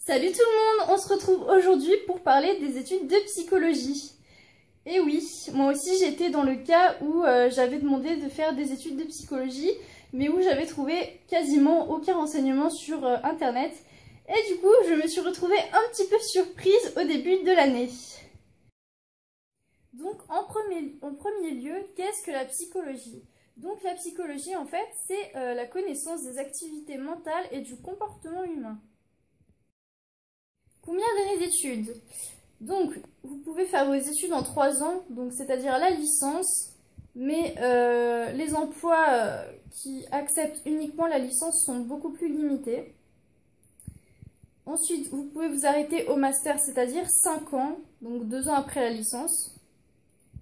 Salut tout le monde, on se retrouve aujourd'hui pour parler des études de psychologie. Et oui, moi aussi j'étais dans le cas où j'avais demandé de faire des études de psychologie, mais où j'avais trouvé quasiment aucun renseignement sur internet. Et du coup, je me suis retrouvée un petit peu surprise au début de l'année. Donc en premier lieu, qu'est-ce que la psychologie? Donc la psychologie en fait, c'est la connaissance des activités mentales et du comportement humain. Combien d'années d'études? Donc, vous pouvez faire vos études en 3 ans, donc c'est-à-dire la licence, mais les emplois qui acceptent uniquement la licence sont beaucoup plus limités. Ensuite, vous pouvez vous arrêter au master, c'est-à-dire 5 ans, donc 2 ans après la licence.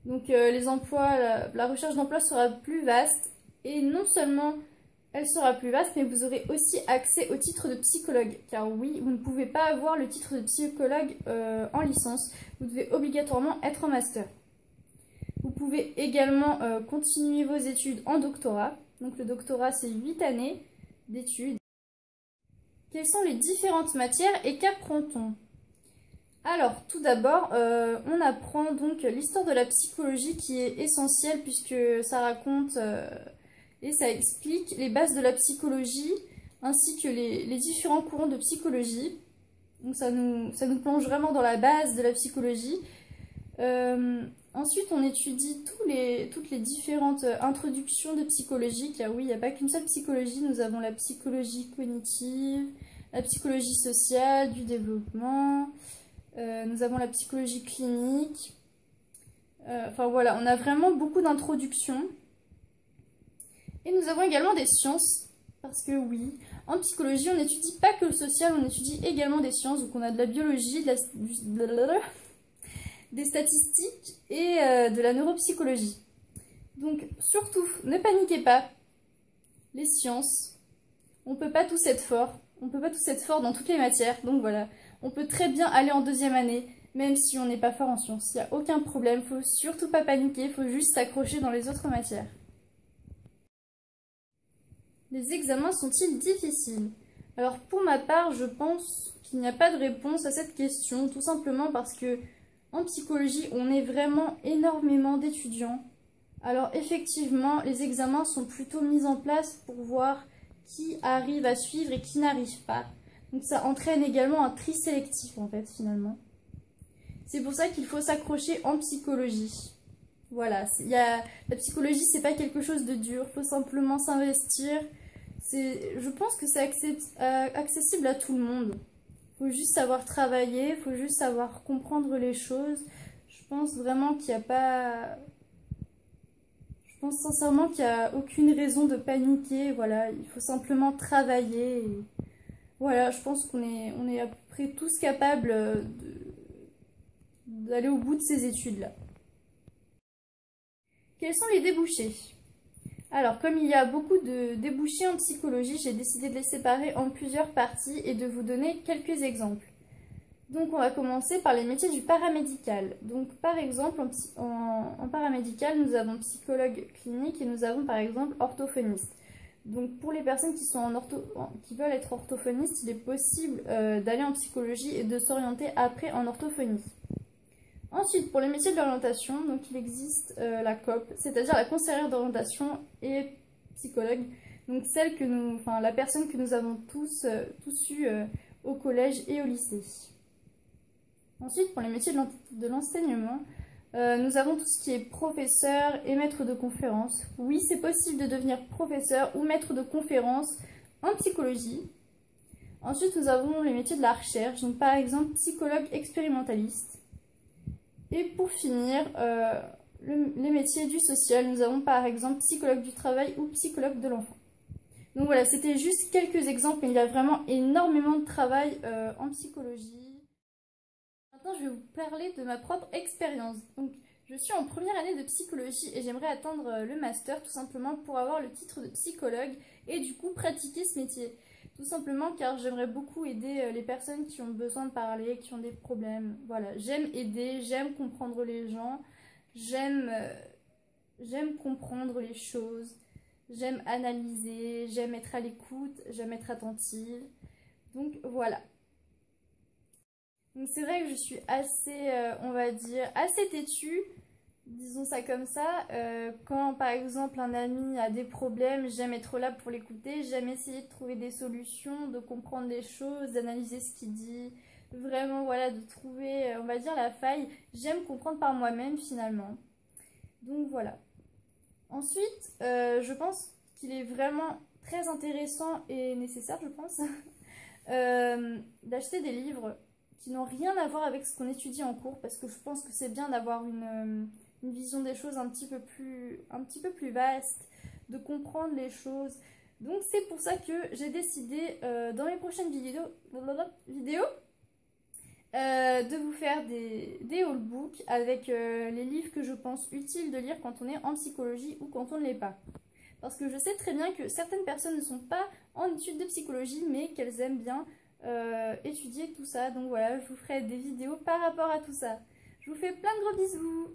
Donc les emplois, la recherche d'emploi sera plus vaste, et non seulement elle sera plus vaste, mais vous aurez aussi accès au titre de psychologue. Car oui, vous ne pouvez pas avoir le titre de psychologue en licence. Vous devez obligatoirement être en master. Vous pouvez également continuer vos études en doctorat. Donc le doctorat, c'est 8 années d'études. Quelles sont les différentes matières et qu'apprend-on? Alors, tout d'abord, on apprend donc l'histoire de la psychologie qui est essentielle puisque ça raconte... et ça explique les bases de la psychologie ainsi que les différents courants de psychologie. Donc ça nous plonge vraiment dans la base de la psychologie. Ensuite, on étudie toutes les différentes introductions de psychologie, car oui, il n'y a pas qu'une seule psychologie. Nous avons la psychologie cognitive, la psychologie sociale, du développement, nous avons la psychologie clinique. Enfin voilà, on a vraiment beaucoup d'introductions. Et nous avons également des sciences, parce que oui, en psychologie, on n'étudie pas que le social, on étudie également des sciences. Donc on a de la biologie, des statistiques et de la neuropsychologie. Donc surtout, ne paniquez pas, les sciences, on peut pas tous être forts, on peut pas tous être forts dans toutes les matières. Donc voilà, on peut très bien aller en 2e année, même si on n'est pas fort en sciences. Il n'y a aucun problème, faut surtout pas paniquer, faut juste s'accrocher dans les autres matières. Les examens sont-ils difficiles? Alors pour ma part, je pense qu'il n'y a pas de réponse à cette question, tout simplement parce que en psychologie, on est vraiment énormément d'étudiants. Alors effectivement, les examens sont plutôt mis en place pour voir qui arrive à suivre et qui n'arrive pas. Donc ça entraîne également un tri sélectif en fait finalement. C'est pour ça qu'il faut s'accrocher en psychologie. Voilà, la psychologie c'est pas quelque chose de dur, il faut simplement s'investir. Je pense que c'est accessible à tout le monde. Il faut juste savoir travailler, il faut juste savoir comprendre les choses. Je pense vraiment qu'il n'y a pas... Je pense sincèrement qu'il n'y a aucune raison de paniquer. Voilà, il faut simplement travailler. Et voilà, je pense qu'on est à peu près tous capables d'aller au bout de ces études-là. Quels sont les débouchés? Alors, comme il y a beaucoup de débouchés en psychologie, j'ai décidé de les séparer en plusieurs parties et de vous donner quelques exemples. Donc, on va commencer par les métiers du paramédical. Donc, par exemple, en paramédical, nous avons psychologue clinique et nous avons par exemple orthophoniste. Donc, pour les personnes qui veulent être orthophonistes, il est possible d'aller en psychologie et de s'orienter après en orthophonie. Ensuite, pour les métiers de l'orientation, donc il existe la COP, c'est-à-dire la conseillère d'orientation et psychologue. Donc la personne que nous avons tous eue au collège et au lycée. Ensuite, pour les métiers de l'enseignement, nous avons tout ce qui est professeur et maître de conférence. Oui, c'est possible de devenir professeur ou maître de conférence en psychologie. Ensuite, nous avons les métiers de la recherche, donc par exemple psychologue expérimentaliste. Et pour finir, les métiers du social, nous avons par exemple psychologue du travail ou psychologue de l'enfant. Donc voilà, c'était juste quelques exemples, mais il y a vraiment énormément de travail en psychologie. Maintenant, je vais vous parler de ma propre expérience. Donc, je suis en première année de psychologie et j'aimerais atteindre le master tout simplement pour avoir le titre de psychologue et du coup pratiquer ce métier. Tout simplement car j'aimerais beaucoup aider les personnes qui ont besoin de parler, qui ont des problèmes. Voilà, j'aime aider, j'aime comprendre les gens, j'aime comprendre les choses, j'aime analyser, j'aime être à l'écoute, j'aime être attentive. Donc voilà. Donc c'est vrai que je suis assez, on va dire, assez têtue, disons ça comme ça. Quand par exemple un ami a des problèmes, j'aime être là pour l'écouter, j'aime essayer de trouver des solutions, de comprendre les choses, d'analyser ce qu'il dit, vraiment voilà, de trouver, on va dire, la faille. J'aime comprendre par moi-même finalement. Donc voilà. Ensuite, je pense qu'il est vraiment très intéressant et nécessaire, je pense, d'acheter des livres qui n'ont rien à voir avec ce qu'on étudie en cours, parce que je pense que c'est bien d'avoir une vision des choses un petit peu plus vaste, de comprendre les choses. Donc c'est pour ça que j'ai décidé dans les prochaines vidéos de vous faire des haul books avec les livres que je pense utiles de lire quand on est en psychologie ou quand on ne l'est pas. Parce que je sais très bien que certaines personnes ne sont pas en études de psychologie, mais qu'elles aiment bien étudier tout ça. Donc voilà, je vous ferai des vidéos par rapport à tout ça. Je vous fais plein de gros bisous.